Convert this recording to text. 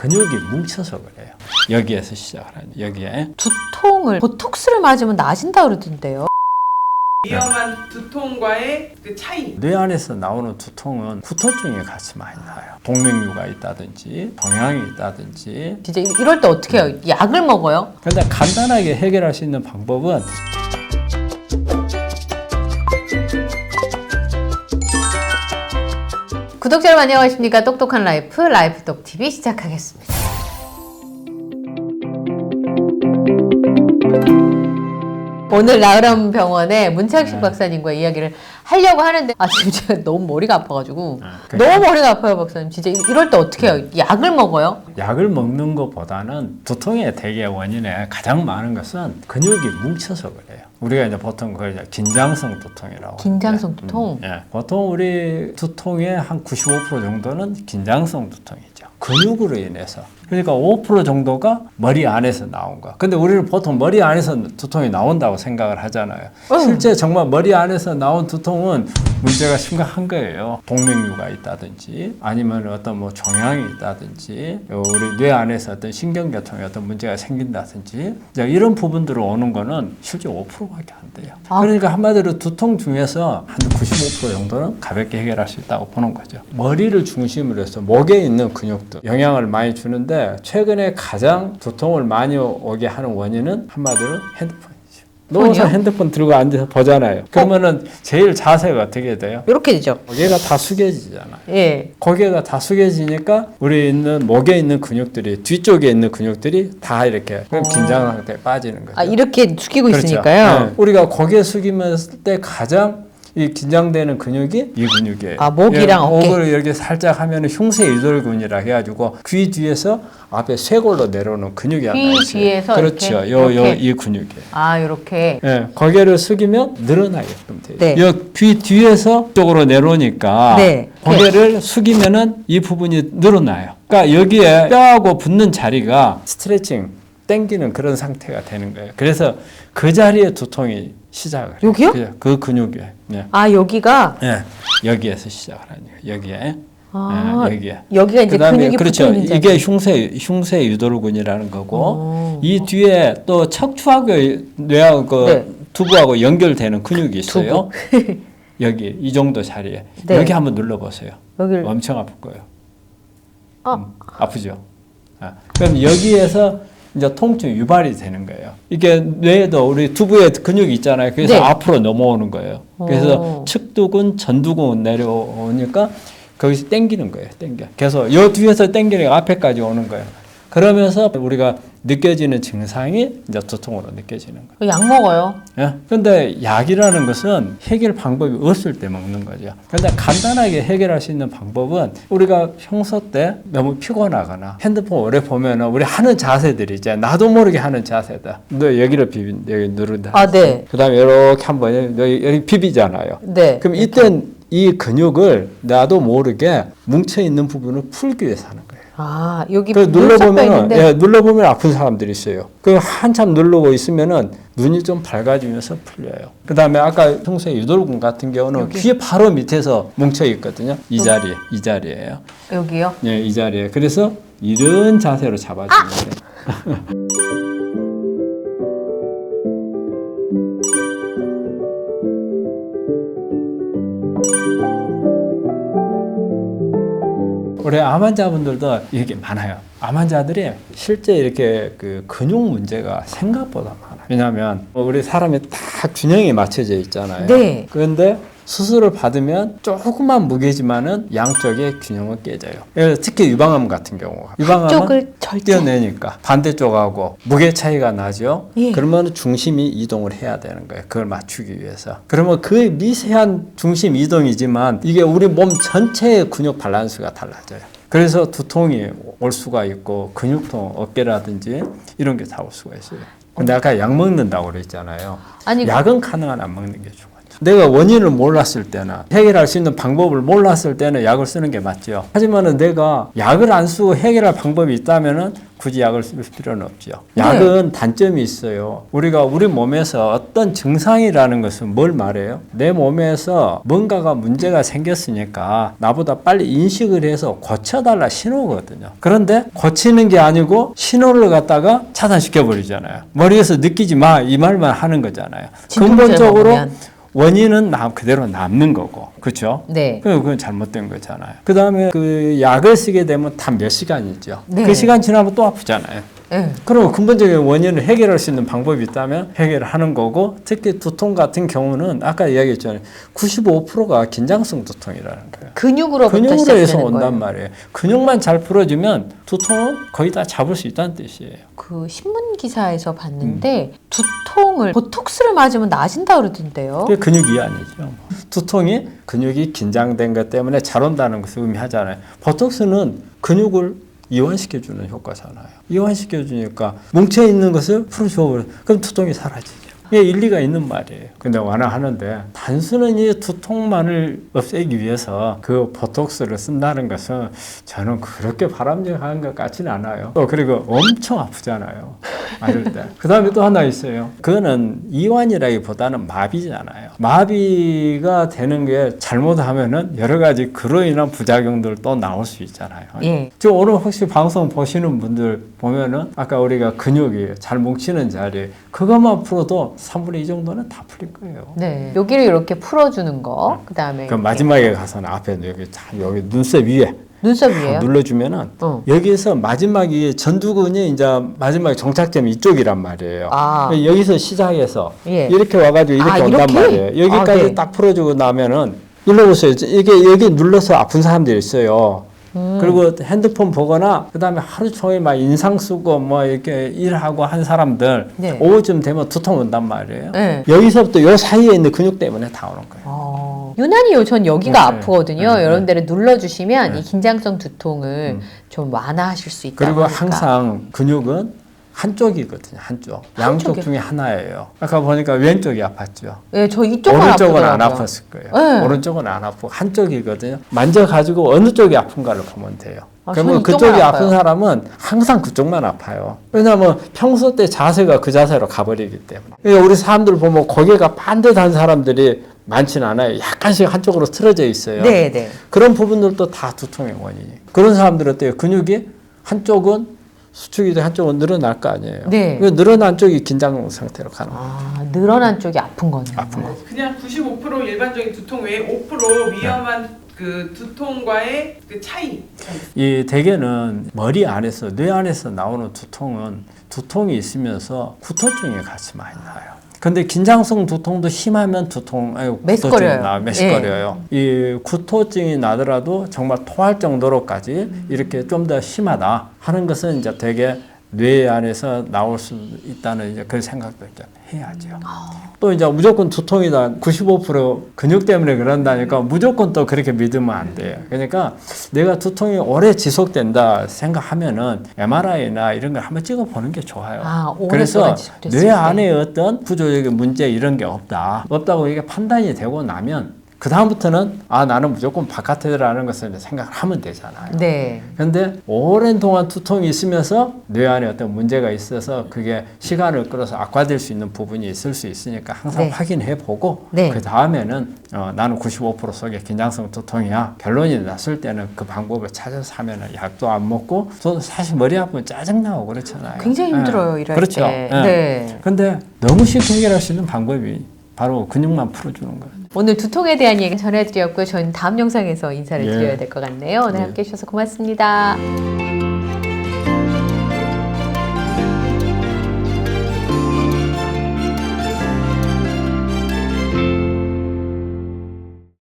근육이 뭉쳐서 그래요. 여기에서 시작을 하죠. 여기에. 두통을 보톡스를 맞으면 나아진다 그러던데요. 위험한 두통과의 그 차이. 뇌 안에서 나오는 두통은 후토증이 같이 많이 나요. 동맥류가 있다든지 경향이 있다든지. 진짜 이럴 때 어떻게 해요? 약을 먹어요? 근데 간단하게 해결할 수 있는 방법은 구독자 여러분 안녕하십니까? 똑똑한 라이프 라이프똑TV 시작하겠습니다. 오늘 나으람 병원의 문창식 박사님과 이야기를 하려고 하는데 지금 제가 너무 머리가 아파가지고 너무 머리가 아파요 박사님. 진짜 이럴 때 어떻게 해요? 약을 먹어요? 약을 먹는 것보다는 두통의 대개 원인에 가장 많은 것은 근육이 뭉쳐서 그래요. 우리가 이제 보통 그걸 이제 긴장성 두통이라고. 긴장성 두통? 예. 보통 우리 두통의 한 95% 정도는 긴장성 두통이죠. 근육으로 인해서. 그러니까 5% 정도가 머리 안에서 나온 거야. 근데 우리는 보통 머리 안에서 두통이 나온다고 생각을 하잖아요. 실제 정말 머리 안에서 나온 두통은 문제가 심각한 거예요. 동맥류가 있다든지 아니면 어떤 뭐 종양이 있다든지 우리 뇌 안에서 어떤 신경계통에 어떤 문제가 생긴다든지 이런 부분들로 오는 거는 실제 5%밖에 안 돼요. 그러니까 한마디로 두통 중에서 한 95% 정도는 가볍게 해결할 수 있다고 보는 거죠. 머리를 중심으로 해서 목에 있는 근육들 영향을 많이 주는데 최근에 가장 두통을 많이 오게 하는 원인은 한마디로 핸드폰이죠. 누워서 핸드폰 들고 앉아서 보잖아요. 그러면은 제일 자세가 어떻게 돼요? 이렇게 되죠. 고개가 다 숙여지잖아요. 예. 고개가 다 숙여지니까 우리 있는 목에 있는 근육들이 뒤쪽에 있는 근육들이 다 이렇게 긴장 상태에 빠지는 거죠. 이렇게 숙이고 그렇죠. 있으니까요. 네. 우리가 고개 숙이면 때 가장 이 긴장되는 근육이 이 근육이에요. 목이랑 어깨. 목을 이렇게 살짝 하면 흉쇄 유돌근이라 해가지고 귀 뒤에서 앞에 쇄골로 내려오는 근육이 하나 있어요. 귀 뒤에서 그렇죠. 이렇게? 이 근육이에요. 이렇게. 예, 고개를 숙이면 늘어나게끔 돼요. 네. 귀 뒤에서 쪽으로 내려오니까 네. 고개를 숙이면은 이 부분이 늘어나요. 그러니까 여기에 뼈하고 붙는 자리가 스트레칭, 당기는 그런 상태가 되는 거예요. 그래서 그 자리에 두통이 시작을 해요. 여기요? 그 근육에. 네. 여기가? 네. 여기에서 시작을 하는 거예요. 여기에. 네, 여기에. 여기가 이제 그다음에 근육이 그렇죠. 붙어 있는 자리. 이게 흉쇄 유돌근이라는 거고 이 뒤에 또 척추하고 뇌하고 네. 두부하고 연결되는 근육이 있어요. 여기 이 정도 자리에. 네. 여기 한번 눌러보세요. 여기를. 엄청 아플 거예요. 아프죠. 그럼 여기에서 이제 통증 유발이 되는 거예요. 이게 뇌에도 우리 두부에 근육이 있잖아요. 그래서 네. 앞으로 넘어오는 거예요. 그래서 측두근, 전두근 내려오니까 거기서 당기는 거예요. 당겨. 그래서 요 뒤에서 당기니까 앞에까지 오는 거예요. 그러면서 우리가 느껴지는 증상이 이제 두통으로 느껴지는 거예요. 약 먹어요. 예? 근데 약이라는 것은 해결 방법이 없을 때 먹는 거죠. 근데 간단하게 해결할 수 있는 방법은 우리가 평소 때 너무 피곤하거나 핸드폰 오래 보면은 우리 하는 자세들이 이제 나도 모르게 하는 자세다. 너 여기를 여기 누른다. 네. 그 다음에 이렇게 한번 여기 비비잖아요. 네. 그럼 이땐 이 근육을 나도 모르게 뭉쳐있는 부분을 풀기 위해서 하는 거예요. 여기 눌러보면 아픈 사람들이 있어요. 그 한참 누르고 있으면은 눈이 좀 밝아지면서 풀려요. 그 다음에 아까 평소에 유돌근 같은 경우는 귀 바로 밑에서 뭉쳐 있거든요. 이 자리예요. 여기요? 예, 이 자리에. 그래서 이런 자세로 잡아주는 거예요. 우리 암 환자분들도 이게 많아요. 암 환자들이 실제 이렇게 그 근육 문제가 생각보다 많아요. 왜냐하면 우리 사람이 딱 균형이 맞춰져 있잖아요. 네. 그런데 수술을 받으면 조금만 무게지만은 양쪽의 균형은 깨져요. 특히 유방암 같은 경우. 한쪽을 떼어내니까 반대쪽하고 무게 차이가 나죠. 예. 그러면 중심이 이동을 해야 되는 거예요. 그걸 맞추기 위해서. 그러면 그 미세한 중심 이동이지만 이게 우리 몸 전체의 근육 밸런스가 달라져요. 그래서 두통이 올 수가 있고 근육통, 어깨라든지 이런 게 다 올 수가 있어요. 근데 아까 약 먹는다고 그랬잖아요. 약은 가능한 안 먹는 게 좋아요. 내가 원인을 몰랐을 때는 해결할 수 있는 방법을 몰랐을 때는 약을 쓰는 게 맞죠. 하지만은 내가 약을 안 쓰고 해결할 방법이 있다면은 굳이 약을 쓸 필요는 없죠. 약은 단점이 있어요. 우리가 우리 몸에서 어떤 증상이라는 것은 뭘 말해요? 내 몸에서 뭔가가 문제가 생겼으니까 나보다 빨리 인식을 해서 고쳐달라 신호거든요. 그런데 고치는 게 아니고 신호를 갖다가 차단시켜버리잖아요. 머리에서 느끼지 마 이 말만 하는 거잖아요. 근본적으로 원인은 그대로 남는 거고, 그렇죠? 네. 그건 잘못된 거잖아요. 그 다음에 그 약을 쓰게 되면 단 몇 시간이죠. 네. 그 시간 지나면 또 아프잖아요. 네. 그럼 근본적인 원인을 해결할 수 있는 방법이 있다면 해결을 하는 거고, 특히 두통 같은 경우는 아까 이야기했잖아요. 95%가 긴장성 두통이라는 거예요. 근육으로부터 근육으로 해서 시작되는 온단 거예요. 말이에요. 근육만 잘 풀어주면 두통은 거의 다 잡을 수 있다는 뜻이에요. 그 신문 기사에서 봤는데 두통을 보톡스를 맞으면 나아진다 그러던데요. 그게 근육 이완이죠. 두통이 근육이 긴장된 것 때문에 잘 온다는 것을 의미하잖아요. 보톡스는 근육을 이완시켜주는 효과잖아요. 이완시켜주니까 뭉쳐있는 것을 풀어줘버려. 그럼 두통이 사라지죠. 이게 일리가 있는 말이에요. 근데 완화하는데 단순히 두통만을 없애기 위해서 그 보톡스를 쓴다는 것은 저는 그렇게 바람직한 것 같지는 않아요. 또 그리고 엄청 아프잖아요. 맞을 때. 그 다음에 또 하나 있어요. 그거는 이완이라기보다는 마비잖아요. 마비가 되는 게 잘못하면은 여러 가지 그로 인한 부작용들 또 나올 수 있잖아요. 예. 지금 오늘 혹시 방송 보시는 분들 보면은 아까 우리가 근육이 잘 뭉치는 자리 그것만 풀어도 3분의 2 정도는 다 풀릴 거예요. 네. 여기를 이렇게 풀어주는 거. 그다음에 그 마지막에 가서는 앞에 여기 눈썹 위에 눈썹 위에요. 눌러주면은 여기서 마지막이 전두근이 이제 마지막 정착점이 이쪽이란 말이에요. 아. 여기서 시작해서 예. 이렇게 와가지고 이렇게 온단 이렇게? 말이에요. 여기까지 아, 네. 딱 풀어주고 나면은 눌러보세요. 이게 여기 눌러서 아픈 사람들이 있어요. 그리고 핸드폰 보거나 그다음에 하루 종일 막 인상 쓰고 뭐 이렇게 일하고 한 사람들 네. 오후쯤 되면 두통 온단 말이에요. 네. 여기서부터 요 사이에 있는 근육 때문에 다 오는 거예요. 유난히요. 전 여기가 네. 아프거든요. 네. 이런 데를 눌러주시면 네. 이 긴장성 두통을 좀 완화하실 수 있다고 그리고 하니까. 항상 근육은 한쪽이거든요. 한쪽. 양쪽 한쪽이요? 중에 하나예요. 아까 보니까 왼쪽이 아팠죠. 네, 저 이쪽만 오른쪽은 안 아프더라고요. 아팠을 거예요. 네. 오른쪽은 안 아프고 한쪽이거든요. 만져가지고 어느 쪽이 아픈가를 보면 돼요. 아, 그러면 저는 이쪽만 그쪽이 아파요. 아픈 사람은 항상 그쪽만 아파요. 왜냐하면 평소 때 자세가 그 자세로 가버리기 때문에. 그러니까 우리 사람들 보면 고개가 반듯한 사람들이 많지는 않아요. 약간씩 한쪽으로 틀어져 있어요. 네, 네. 그런 부분들도 다 두통의 원인이에요. 그런 사람들은 어때요? 근육이 한쪽은 수축이 돼 한쪽은 늘어날 거 아니에요. 네. 그 늘어난 쪽이 긴장 상태로 가는 거예요. 아, 늘어난 쪽이 아픈 거네요. 아픈 거. 그냥 95% 일반적인 두통 외에 5% 위험한 그 두통과의 그 차이. 이 대개는 머리 안에서 뇌 안에서 나오는 두통은 두통이 있으면서 구토증이 같이 많이 나요. 근데 긴장성 두통도 심하면 메스꺼려요. 메스꺼려요. 이 구토증이 나더라도 정말 토할 정도로까지 이렇게 좀 더 심하다 하는 것은 이제 되게 뇌 안에서 나올 수 있다는 이제 그런 생각도 이제 해야죠. 또 이제 무조건 두통이다 95% 근육 때문에 그런다니까 무조건 또 그렇게 믿으면 안 돼요. 그러니까 내가 두통이 오래 지속된다 생각하면은 MRI나 이런 걸 한번 찍어보는 게 좋아요. 아, 그래서 오랫동안 지속됐을 뇌 때. 안에 어떤 구조적인 문제 이런 게 없다고 이게 판단이 되고 나면 그 다음부터는 나는 무조건 바깥에라는 것을 이제 생각을 하면 되잖아요. 네. 근데 오랜 동안 두통이 있으면서 뇌 안에 어떤 문제가 있어서 그게 시간을 끌어서 악화될 수 있는 부분이 있을 수 있으니까 항상 네. 확인해 보고 네. 그 다음에는 나는 95% 속에 긴장성 두통이야. 결론이 났을 때는 그 방법을 찾아서 하면은 약도 안 먹고 또 사실 머리 아프면 짜증나고 그렇잖아요. 굉장히 힘들어요, 일할 그렇죠. 때. 예. 네. 근데 너무 쉽게 해결할 수 있는 방법이 바로 근육만 풀어주는 거예요. 오늘 두통에 대한 얘기 전해드렸고요. 저는 다음 영상에서 인사를 예. 드려야 될 것 같네요. 오늘 예. 함께 해주셔서 고맙습니다.